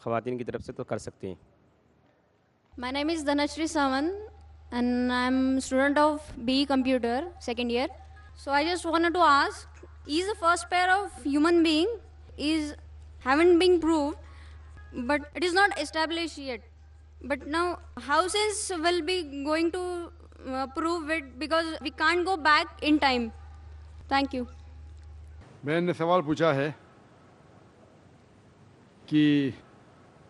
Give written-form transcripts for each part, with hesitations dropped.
خواتین کی طرف سے تو کر سکتے ہیں. My name is Dhanashri Sawan and I'm student of BE Computer, second year. So I just wanted to ask, is the first pair of human being haven't been proved, but it is not established yet. But now how science will be going to prove it, because we can't go back in time. Thank you. میں نے سوال پوچھا ہے کہ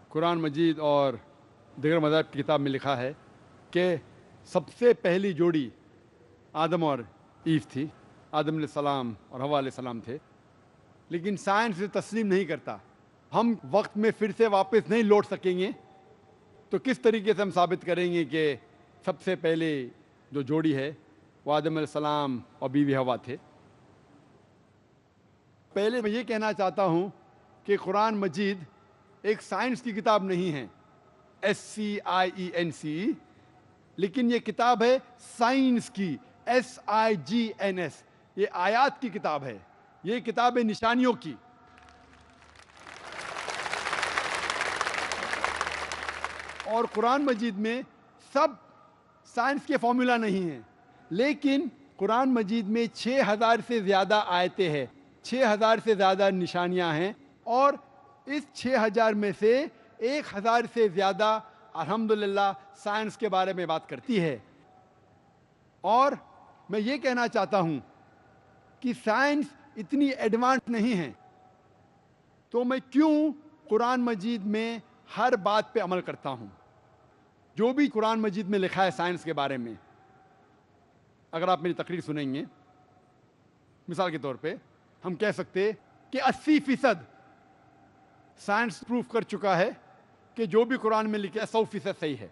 قرآن مجید اور دیگر مذاہب کی کتاب میں لکھا ہے کہ سب سے پہلی جوڑی آدم اور ایو تھی. آدم علیہ السلام اور حوا علیہ السلام تھے. لیکن سائنس اسے تسلیم نہیں کرتا. ہم وقت میں پھر سے واپس نہیں لوٹ سکیں گے تو کس طریقے سے ہم ثابت کریں گے کہ سب سے پہلے جو جوڑی ہے وہ آدم علیہ السلام اور بیوی حوا تھے. پہلے میں یہ کہنا چاہتا ہوں کہ قرآن مجید ایک سائنس کی کتاب نہیں ہے, SCIENCE, لیکن یہ کتاب ہے سائنس کی, SIGNS. یہ آیات کی کتاب ہے, یہ کتاب ہے نشانیوں کی. اور قرآن مجید میں سب سائنس کے فارمولا نہیں ہیں, لیکن قرآن مجید میں 6000 سے زیادہ آیتیں ہیں, 6000 سے زیادہ نشانیاں ہیں, اور اس 6000 میں سے 1000 سے زیادہ الحمدللہ سائنس کے بارے میں بات کرتی ہے. اور میں یہ کہنا چاہتا ہوں کہ سائنس اتنی ایڈوانس نہیں ہے تو میں کیوں قرآن مجید میں ہر بات پہ عمل کرتا ہوں. جو بھی قرآن مجید میں لکھا ہے سائنس کے بارے میں, اگر آپ میری تقریر سنیں گے, مثال کے طور پہ ہم کہہ سکتے کہ 80% سائنس پروف کر چکا ہے کہ جو بھی قرآن میں لکھا ہے 100% صحیح ہے.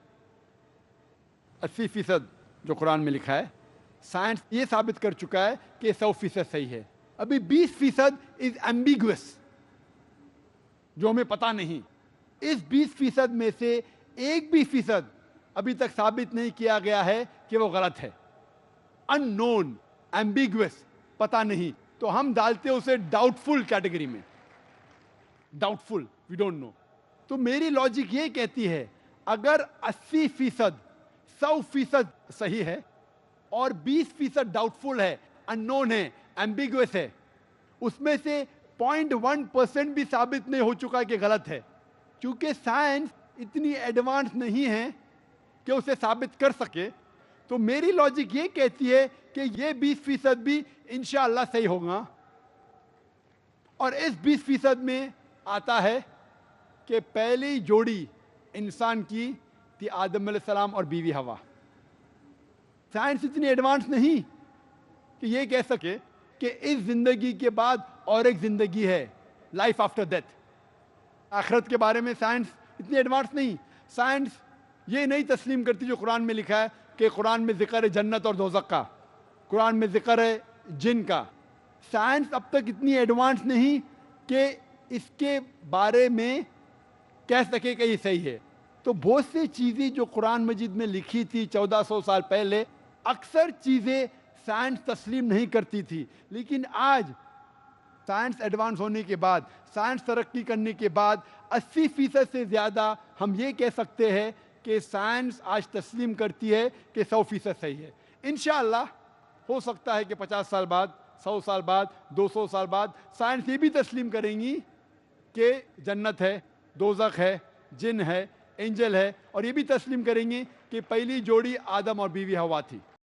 80% جو قرآن میں لکھا ہے سائنس یہ ثابت کر چکا ہے کہ 100% صحیح ہے. ابھی 20% از ایمبیگوس, جو ہمیں پتہ نہیں. اس 20% میں سے 1% ابھی تک ثابت نہیں کیا گیا ہے کہ وہ غلط ہے. ان نون, ایمبیگوس, پتہ نہیں, تو ہم ڈالتے اسے ڈاؤٹ فل کیٹیگری میں. Doubtful, we don't know. تو میری لاجک یہ کہتی ہے اگر 80% 100% صحیح ہے اور 20% ڈاؤٹ فل ہے, ان نون ہے, ایمبیگوس ہے, اس میں سے 0.1% بھی ثابت نہیں ہو چکا کہ غلط ہے, کیونکہ سائنس اتنی ایڈوانس نہیں ہے کہ اسے ثابت کر سکے. تو میری لاجک یہ کہتی ہے کہ یہ 20% بھی انشاءاللہ صحیح ہوگا. اور اس 20% میں آتا ہے کہ پہلی جوڑی انسان کی تھی آدم علیہ السلام اور بیوی حوا. سائنس اتنی ایڈوانس نہیں کہ یہ کہہ سکے کہ اس زندگی کے بعد اور ایک زندگی ہے, لائف آفٹر ڈیتھ. آخرت کے بارے میں سائنس اتنی ایڈوانس نہیں. سائنس یہ نہیں تسلیم کرتی جو قرآن میں لکھا ہے کہ قرآن میں ذکر ہے جنت اور دوزخ کا, قرآن میں ذکر ہے جن کا. سائنس اب تک اتنی ایڈوانس نہیں کہ اس کے بارے میں کہہ سکے کہ یہ صحیح ہے. تو بہت سی چیزیں جو قرآن مجید میں لکھی تھی 1400 سال پہلے, اکثر چیزیں سائنس تسلیم نہیں کرتی تھی. لیکن آج سائنس ایڈوانس ہونے کے بعد, سائنس ترقی کرنے کے بعد 80% سے زیادہ ہم یہ کہہ سکتے ہیں کہ سائنس آج تسلیم کرتی ہے کہ 100% صحیح ہے. انشاءاللہ ہو سکتا ہے کہ 50 سال بعد, 100 سال بعد, 200 سال بعد سائنس یہ بھی تسلیم کریں گی کہ جنت ہے, دوزخ ہے, جن ہے, اینجل ہے, اور یہ بھی تسلیم کریں گے کہ پہلی جوڑی آدم اور بیوی حوا تھی.